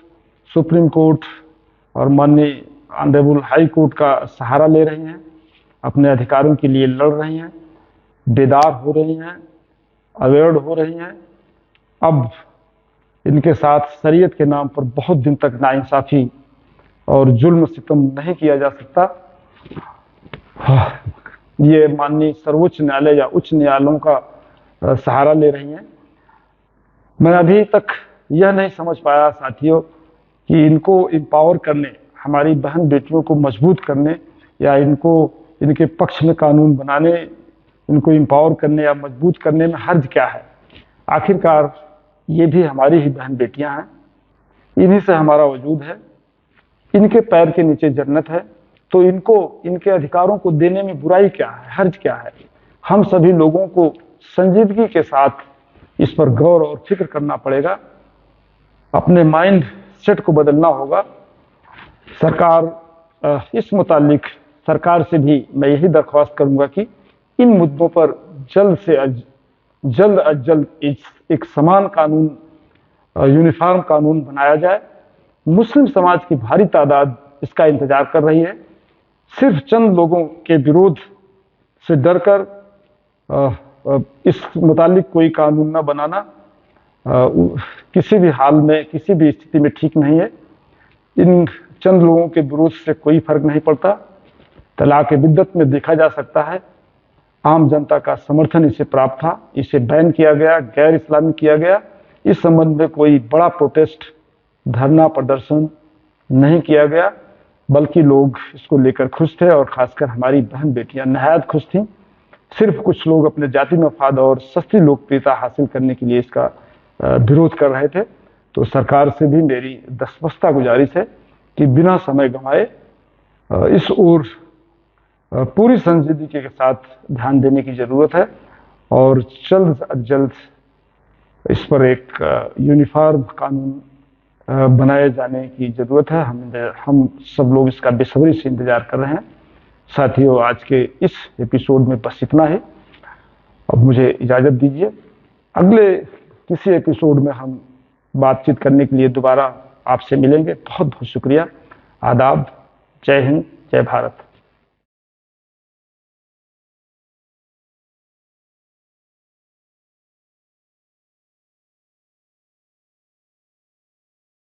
सुप्रीम कोर्ट और माननीय ऑनरेबल हाई कोर्ट का सहारा ले रही हैं, अपने अधिकारों के लिए लड़ रही हैं, बेदार हो रही हैं, अवेयर्ड हो रही हैं। अब इनके साथ शरीयत के नाम पर बहुत दिन तक नाइंसाफ़ी और जुल्म सितम नहीं किया जा सकता। ये माननीय सर्वोच्च न्यायालय या उच्च न्यायालयों का सहारा ले रही हैं। मैं अभी तक यह नहीं समझ पाया साथियों कि इनको एम्पावर करने, हमारी बहन बेटियों को मजबूत करने या इनके पक्ष में कानून बनाने, इनको एम्पावर करने या मजबूत करने में हर्ज क्या है। आखिरकार ये भी हमारी ही बहन बेटियां हैं, इन्हीं से हमारा वजूद है, इनके पैर के नीचे जन्नत है, तो इनको इनके अधिकारों को देने में बुराई क्या है, हर्ज क्या है। हम सभी लोगों को संजीदगी के साथ इस पर गौर और फिक्र करना पड़ेगा, अपने माइंड सेट को बदलना होगा। सरकार, इस मुतालिक सरकार से भी मैं यही दरख्वास्त करूंगा कि इन मुद्दों पर जल्द एक समान कानून, यूनिफॉर्म कानून बनाया जाए। मुस्लिम समाज की भारी तादाद इसका इंतजार कर रही है। सिर्फ चंद लोगों के विरोध से डरकर इस मुतालिक कोई कानून न बनाना किसी भी हाल में, किसी भी स्थिति में ठीक नहीं है। इन चंद लोगों के विरोध से कोई फर्क नहीं पड़ता। तलाक बिद्दत में देखा जा सकता है, आम जनता का समर्थन इसे प्राप्त था, इसे बैन किया गया, गैर इस्लामी किया गया। इस संबंध में कोई बड़ा प्रोटेस्ट, धरना, प्रदर्शन नहीं किया गया, बल्कि लोग इसको लेकर खुश थे और खासकर हमारी बहन बेटियां नहायत खुश थीं। सिर्फ कुछ लोग अपने जाति मफाद और सस्ती लोकप्रियता हासिल करने के लिए इसका विरोध कर रहे थे। तो सरकार से भी मेरी दस्तबस्ता गुजारिश है कि बिना समय गंवाए इस ओर पूरी संजीदगी के साथ ध्यान देने की जरूरत है और जल्द से जल्द इस पर एक यूनिफॉर्म कानून बनाए जाने की जरूरत है। हम सब लोग इसका बेसब्री से इंतजार कर रहे हैं। साथियों, आज के इस एपिसोड में बस इतना ही। अब मुझे इजाज़त दीजिए। अगले किसी एपिसोड में हम बातचीत करने के लिए दोबारा आपसे मिलेंगे। बहुत बहुत शुक्रिया। आदाब। जय हिंद, जय भारत।